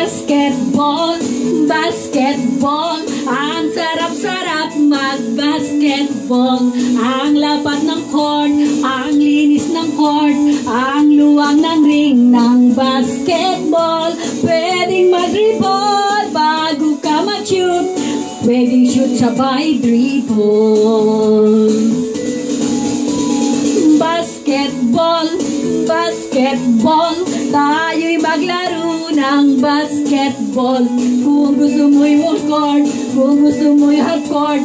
Basketball, basketball, ang sarap-sarap mag-basketball. Ang lapad ng court, ang linis ng court, ang luwang ng ring ng basketball. Pwedeng mag-dribble bago ka mag-shoot, pwedeng shoot sabay dribble. Basketball, basketball, tayo'y maglaro ng basketball. Kung gusto mo'y full court, kung gusto mo'y half court,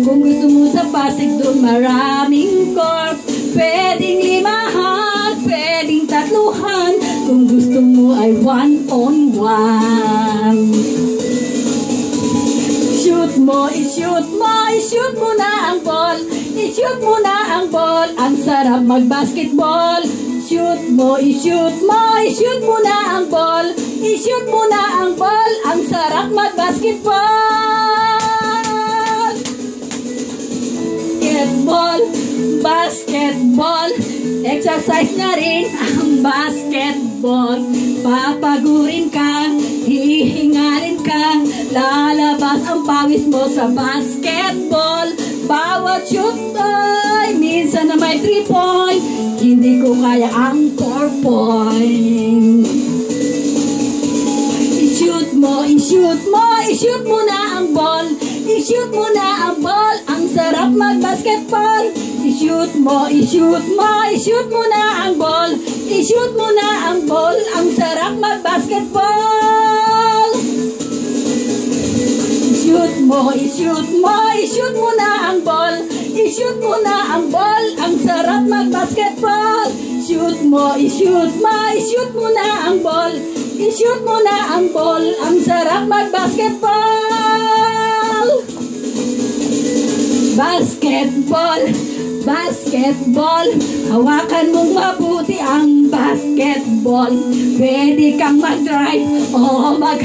kung gusto mo sa Pasig doon maraming court. Pwedeng limahan, pwedeng tatluhan, kung gusto mo ay 1-on-1. Shoot mo, i-shoot mo, i-shoot mo na ang ball, i-shoot mo na ang ball, ang sarap mag-basketball. Shoot mo, i-shoot mo, i-shoot mo na ang ball, i-shoot mo na ang ball, ang sarap mag-basketball. Basketball, basketball, exercise na rin ang basketball. Papagurin ka, hihingalin ka, lalabas ang pawis mo sa basketball. Bawat shoot ay minsan na may 3 point, hindi ko kaya ang 4 point. I-shoot mo, i-shoot mo, i-shoot mo na ang ball, i-shoot mo na ang ball, ang sarap mag-basketball. I-shoot mo, i-shoot mo, i-shoot mo na ang ball, i-shoot mo na ang ball, ang sarap mag-basketball. I-shoot mo, i-shoot mo, i-shoot mo na ang ball, i-shoot mo na ang ball, ang sarap mag-basketball. Shoot mo, i-shoot mo, i-shoot mo na ang ball, i-shoot mo na ang ball, ang sarap mag-basketball. Basketball, basketball, hawakan mong mabuti ang basketball. Pwede kang mag-drive o mag